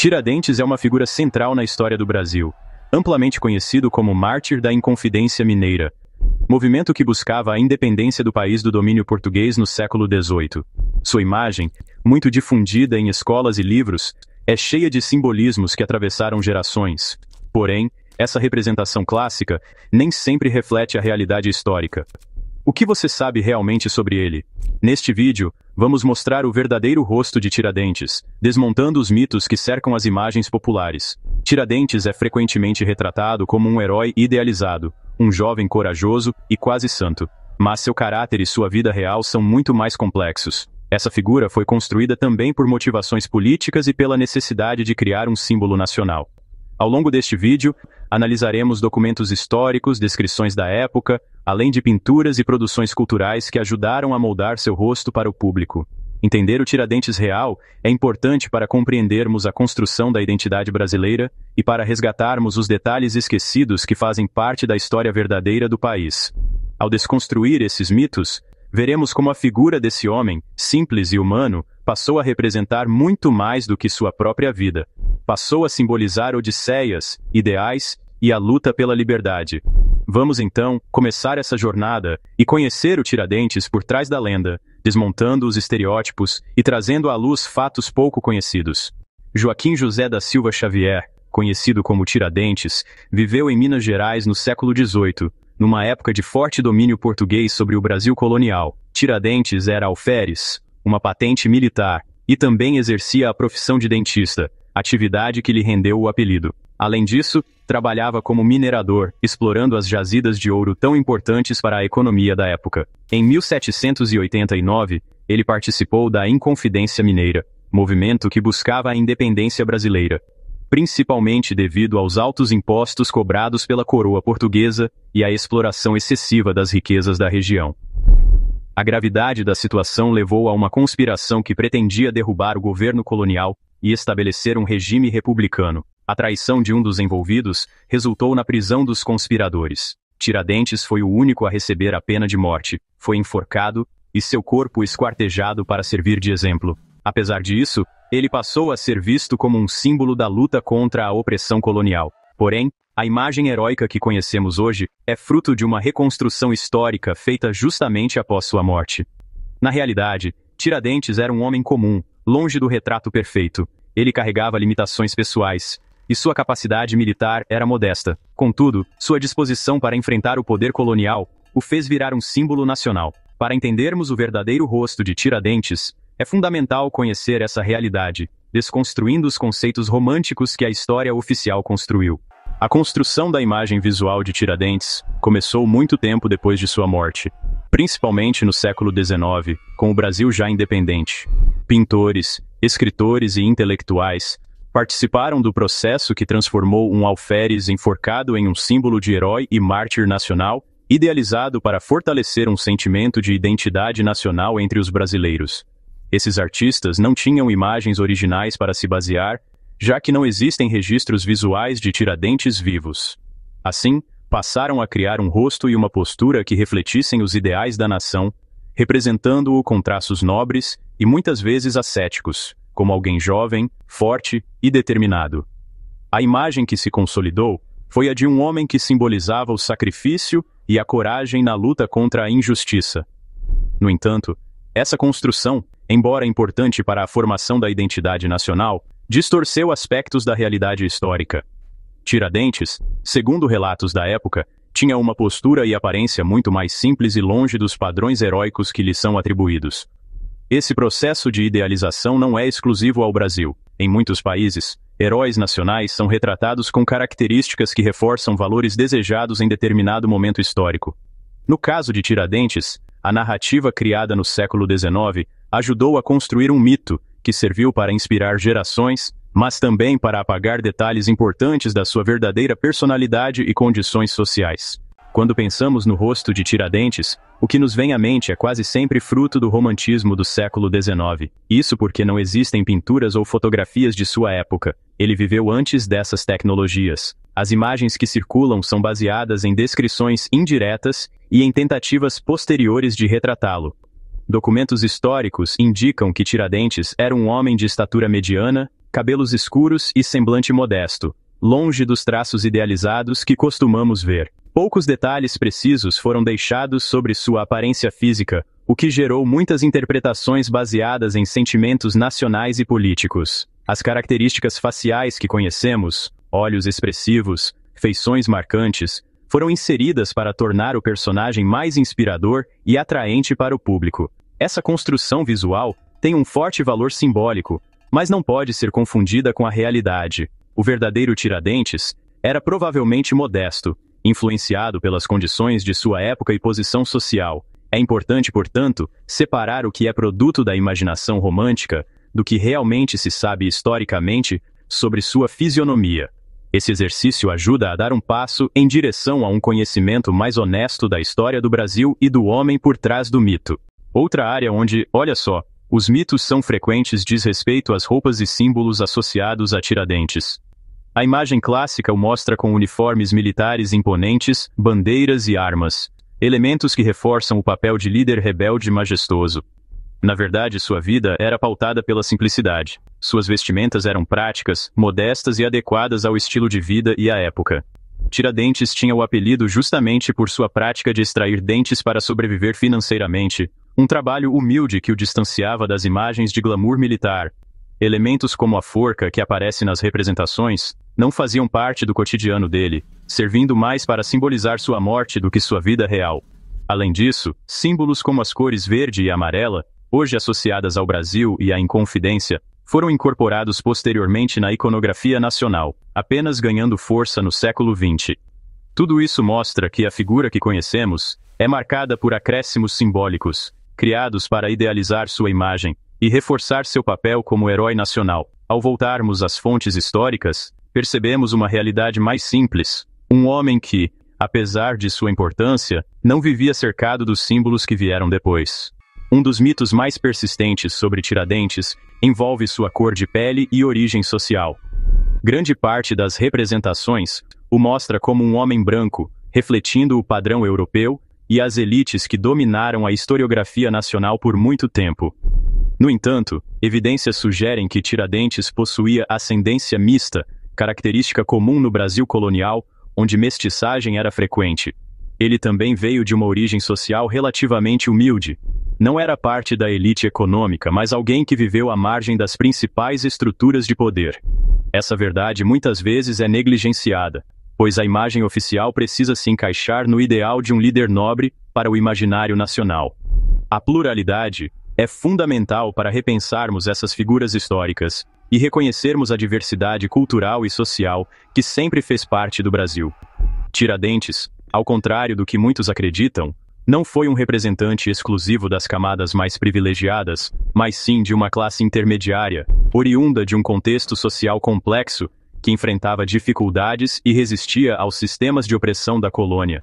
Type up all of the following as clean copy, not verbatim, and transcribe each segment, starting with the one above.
Tiradentes é uma figura central na história do Brasil, amplamente conhecido como mártir da Inconfidência Mineira, movimento que buscava a independência do país do domínio português no século XVIII. Sua imagem, muito difundida em escolas e livros, é cheia de simbolismos que atravessaram gerações. Porém, essa representação clássica nem sempre reflete a realidade histórica. O que você sabe realmente sobre ele? Neste vídeo, vamos mostrar o verdadeiro rosto de Tiradentes, desmontando os mitos que cercam as imagens populares. Tiradentes é frequentemente retratado como um herói idealizado, um jovem corajoso e quase santo. Mas seu caráter e sua vida real são muito mais complexos. Essa figura foi construída também por motivações políticas e pela necessidade de criar um símbolo nacional. Ao longo deste vídeo, analisaremos documentos históricos, descrições da época, além de pinturas e produções culturais que ajudaram a moldar seu rosto para o público. Entender o Tiradentes real é importante para compreendermos a construção da identidade brasileira e para resgatarmos os detalhes esquecidos que fazem parte da história verdadeira do país. Ao desconstruir esses mitos, veremos como a figura desse homem, simples e humano, passou a representar muito mais do que sua própria vida. Passou a simbolizar odisseias, ideais e a luta pela liberdade. Vamos então começar essa jornada e conhecer o Tiradentes por trás da lenda, desmontando os estereótipos e trazendo à luz fatos pouco conhecidos. Joaquim José da Silva Xavier, conhecido como Tiradentes, viveu em Minas Gerais no século XVIII, numa época de forte domínio português sobre o Brasil colonial. Tiradentes era alferes, uma patente militar, e também exercia a profissão de dentista, atividade que lhe rendeu o apelido. Além disso, trabalhava como minerador, explorando as jazidas de ouro tão importantes para a economia da época. Em 1789, ele participou da Inconfidência Mineira, movimento que buscava a independência brasileira, principalmente devido aos altos impostos cobrados pela coroa portuguesa e à exploração excessiva das riquezas da região. A gravidade da situação levou a uma conspiração que pretendia derrubar o governo colonial e estabelecer um regime republicano. A traição de um dos envolvidos resultou na prisão dos conspiradores. Tiradentes foi o único a receber a pena de morte, foi enforcado e seu corpo esquartejado para servir de exemplo. Apesar disso, ele passou a ser visto como um símbolo da luta contra a opressão colonial. Porém, a imagem heróica que conhecemos hoje é fruto de uma reconstrução histórica feita justamente após sua morte. Na realidade, Tiradentes era um homem comum, longe do retrato perfeito. Ele carregava limitações pessoais, e sua capacidade militar era modesta. Contudo, sua disposição para enfrentar o poder colonial o fez virar um símbolo nacional. Para entendermos o verdadeiro rosto de Tiradentes, é fundamental conhecer essa realidade, desconstruindo os conceitos românticos que a história oficial construiu. A construção da imagem visual de Tiradentes começou muito tempo depois de sua morte, principalmente no século XIX, com o Brasil já independente. Pintores, escritores e intelectuais participaram do processo que transformou um alferes enforcado em um símbolo de herói e mártir nacional, idealizado para fortalecer um sentimento de identidade nacional entre os brasileiros. Esses artistas não tinham imagens originais para se basear, já que não existem registros visuais de Tiradentes vivos. Assim, passaram a criar um rosto e uma postura que refletissem os ideais da nação, representando-o com traços nobres e muitas vezes ascéticos, como alguém jovem, forte e determinado. A imagem que se consolidou foi a de um homem que simbolizava o sacrifício e a coragem na luta contra a injustiça. No entanto, essa construção, embora importante para a formação da identidade nacional, distorceu aspectos da realidade histórica. Tiradentes, segundo relatos da época, tinha uma postura e aparência muito mais simples e longe dos padrões heróicos que lhe são atribuídos. Esse processo de idealização não é exclusivo ao Brasil. Em muitos países, heróis nacionais são retratados com características que reforçam valores desejados em determinado momento histórico. No caso de Tiradentes, a narrativa criada no século XIX ajudou a construir um mito que serviu para inspirar gerações, mas também para apagar detalhes importantes da sua verdadeira personalidade e condições sociais. Quando pensamos no rosto de Tiradentes, o que nos vem à mente é quase sempre fruto do romantismo do século XIX. Isso porque não existem pinturas ou fotografias de sua época. Ele viveu antes dessas tecnologias. As imagens que circulam são baseadas em descrições indiretas e em tentativas posteriores de retratá-lo. Documentos históricos indicam que Tiradentes era um homem de estatura mediana, cabelos escuros e semblante modesto, longe dos traços idealizados que costumamos ver. Poucos detalhes precisos foram deixados sobre sua aparência física, o que gerou muitas interpretações baseadas em sentimentos nacionais e políticos. As características faciais que conhecemos, olhos expressivos, feições marcantes, foram inseridas para tornar o personagem mais inspirador e atraente para o público. Essa construção visual tem um forte valor simbólico, mas não pode ser confundida com a realidade. O verdadeiro Tiradentes era provavelmente modesto, influenciado pelas condições de sua época e posição social. É importante, portanto, separar o que é produto da imaginação romântica do que realmente se sabe historicamente sobre sua fisionomia. Esse exercício ajuda a dar um passo em direção a um conhecimento mais honesto da história do Brasil e do homem por trás do mito. Outra área onde, olha só, os mitos são frequentes diz respeito às roupas e símbolos associados a Tiradentes. A imagem clássica o mostra com uniformes militares imponentes, bandeiras e armas, elementos que reforçam o papel de líder rebelde e majestoso. Na verdade, sua vida era pautada pela simplicidade. Suas vestimentas eram práticas, modestas e adequadas ao estilo de vida e à época. Tiradentes tinha o apelido justamente por sua prática de extrair dentes para sobreviver financeiramente, um trabalho humilde que o distanciava das imagens de glamour militar. Elementos como a forca que aparece nas representações não faziam parte do cotidiano dele, servindo mais para simbolizar sua morte do que sua vida real. Além disso, símbolos como as cores verde e amarela, hoje associadas ao Brasil e à Inconfidência, foram incorporados posteriormente na iconografia nacional, apenas ganhando força no século XX. Tudo isso mostra que a figura que conhecemos é marcada por acréscimos simbólicos, criados para idealizar sua imagem e reforçar seu papel como herói nacional. Ao voltarmos às fontes históricas, percebemos uma realidade mais simples, um homem que, apesar de sua importância, não vivia cercado dos símbolos que vieram depois. Um dos mitos mais persistentes sobre Tiradentes envolve sua cor de pele e origem social. Grande parte das representações o mostra como um homem branco, refletindo o padrão europeu e as elites que dominaram a historiografia nacional por muito tempo. No entanto, evidências sugerem que Tiradentes possuía ascendência mista, característica comum no Brasil colonial, onde mestiçagem era frequente. Ele também veio de uma origem social relativamente humilde. Não era parte da elite econômica, mas alguém que viveu à margem das principais estruturas de poder. Essa verdade muitas vezes é negligenciada, pois a imagem oficial precisa se encaixar no ideal de um líder nobre para o imaginário nacional. A pluralidade é fundamental para repensarmos essas figuras históricas e reconhecermos a diversidade cultural e social que sempre fez parte do Brasil. Tiradentes, ao contrário do que muitos acreditam, não foi um representante exclusivo das camadas mais privilegiadas, mas sim de uma classe intermediária, oriunda de um contexto social complexo que enfrentava dificuldades e resistia aos sistemas de opressão da colônia.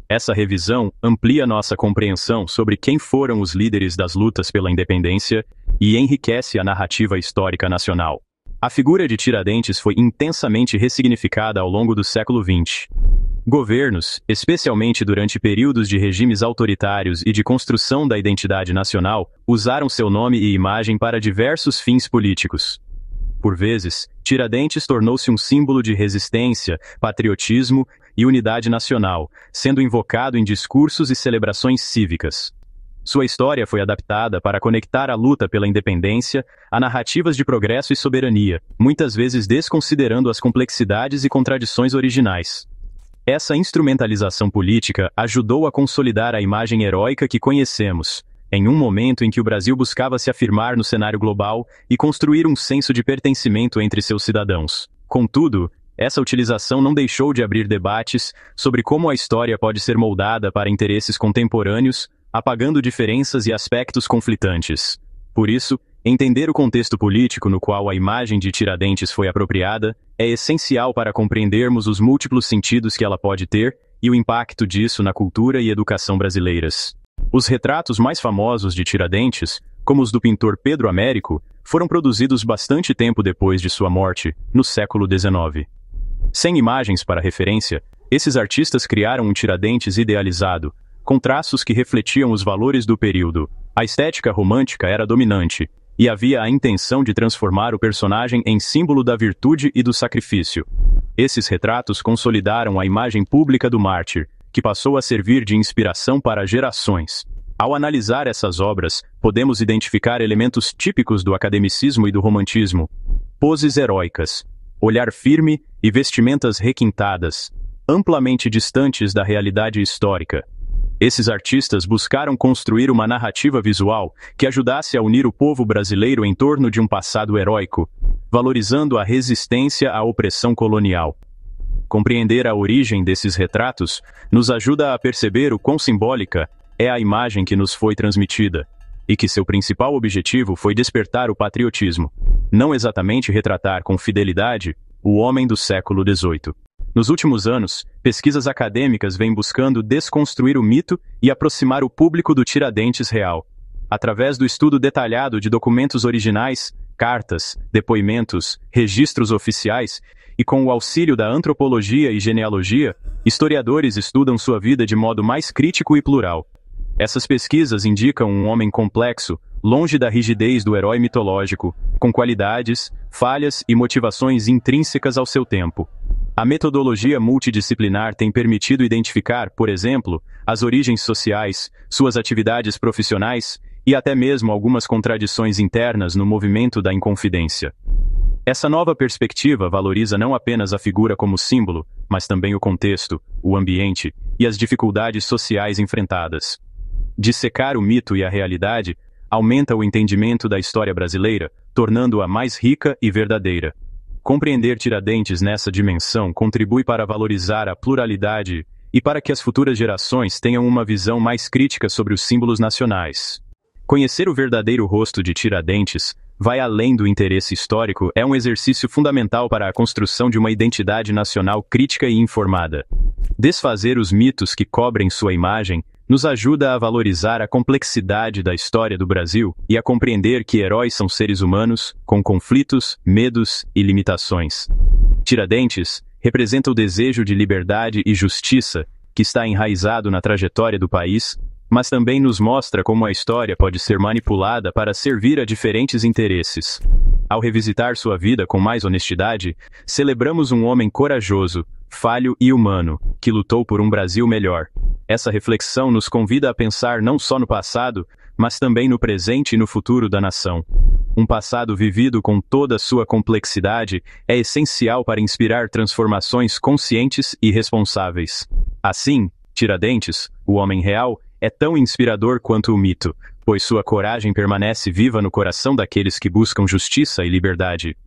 Essa revisão amplia nossa compreensão sobre quem foram os líderes das lutas pela independência e enriquece a narrativa histórica nacional. A figura de Tiradentes foi intensamente ressignificada ao longo do século XX. Governos, especialmente durante períodos de regimes autoritários e de construção da identidade nacional, usaram seu nome e imagem para diversos fins políticos. Por vezes, Tiradentes tornou-se um símbolo de resistência, patriotismo e unidade nacional, sendo invocado em discursos e celebrações cívicas. Sua história foi adaptada para conectar a luta pela independência a narrativas de progresso e soberania, muitas vezes desconsiderando as complexidades e contradições originais. Essa instrumentalização política ajudou a consolidar a imagem heróica que conhecemos, em um momento em que o Brasil buscava se afirmar no cenário global e construir um senso de pertencimento entre seus cidadãos. Contudo, essa utilização não deixou de abrir debates sobre como a história pode ser moldada para interesses contemporâneos, apagando diferenças e aspectos conflitantes. Por isso, entender o contexto político no qual a imagem de Tiradentes foi apropriada é essencial para compreendermos os múltiplos sentidos que ela pode ter e o impacto disso na cultura e educação brasileiras. Os retratos mais famosos de Tiradentes, como os do pintor Pedro Américo, foram produzidos bastante tempo depois de sua morte, no século XIX. Sem imagens para referência, esses artistas criaram um Tiradentes idealizado, com traços que refletiam os valores do período. A estética romântica era dominante, e havia a intenção de transformar o personagem em símbolo da virtude e do sacrifício. Esses retratos consolidaram a imagem pública do mártir, que passou a servir de inspiração para gerações. Ao analisar essas obras, podemos identificar elementos típicos do academicismo e do romantismo: poses heróicas, olhar firme e vestimentas requintadas, amplamente distantes da realidade histórica. Esses artistas buscaram construir uma narrativa visual que ajudasse a unir o povo brasileiro em torno de um passado heróico, valorizando a resistência à opressão colonial. Compreender a origem desses retratos nos ajuda a perceber o quão simbólica é a imagem que nos foi transmitida, e que seu principal objetivo foi despertar o patriotismo, não exatamente retratar com fidelidade o homem do século XVIII. Nos últimos anos, pesquisas acadêmicas vêm buscando desconstruir o mito e aproximar o público do Tiradentes real. Através do estudo detalhado de documentos originais, cartas, depoimentos, registros oficiais, e com o auxílio da antropologia e genealogia, historiadores estudam sua vida de modo mais crítico e plural. Essas pesquisas indicam um homem complexo, longe da rigidez do herói mitológico, com qualidades, falhas e motivações intrínsecas ao seu tempo. A metodologia multidisciplinar tem permitido identificar, por exemplo, as origens sociais, suas atividades profissionais e até mesmo algumas contradições internas no movimento da Inconfidência. Essa nova perspectiva valoriza não apenas a figura como símbolo, mas também o contexto, o ambiente e as dificuldades sociais enfrentadas. Dissecar o mito e a realidade aumenta o entendimento da história brasileira, tornando-a mais rica e verdadeira. Compreender Tiradentes nessa dimensão contribui para valorizar a pluralidade e para que as futuras gerações tenham uma visão mais crítica sobre os símbolos nacionais. Conhecer o verdadeiro rosto de Tiradentes vai além do interesse histórico, é um exercício fundamental para a construção de uma identidade nacional crítica e informada. Desfazer os mitos que cobrem sua imagem nos ajuda a valorizar a complexidade da história do Brasil e a compreender que heróis são seres humanos, com conflitos, medos e limitações. Tiradentes representa o desejo de liberdade e justiça que está enraizado na trajetória do país, mas também nos mostra como a história pode ser manipulada para servir a diferentes interesses. Ao revisitar sua vida com mais honestidade, celebramos um homem corajoso, falho e humano, que lutou por um Brasil melhor. Essa reflexão nos convida a pensar não só no passado, mas também no presente e no futuro da nação. Um passado vivido com toda a sua complexidade é essencial para inspirar transformações conscientes e responsáveis. Assim, Tiradentes, o homem real, é tão inspirador quanto o mito, pois sua coragem permanece viva no coração daqueles que buscam justiça e liberdade.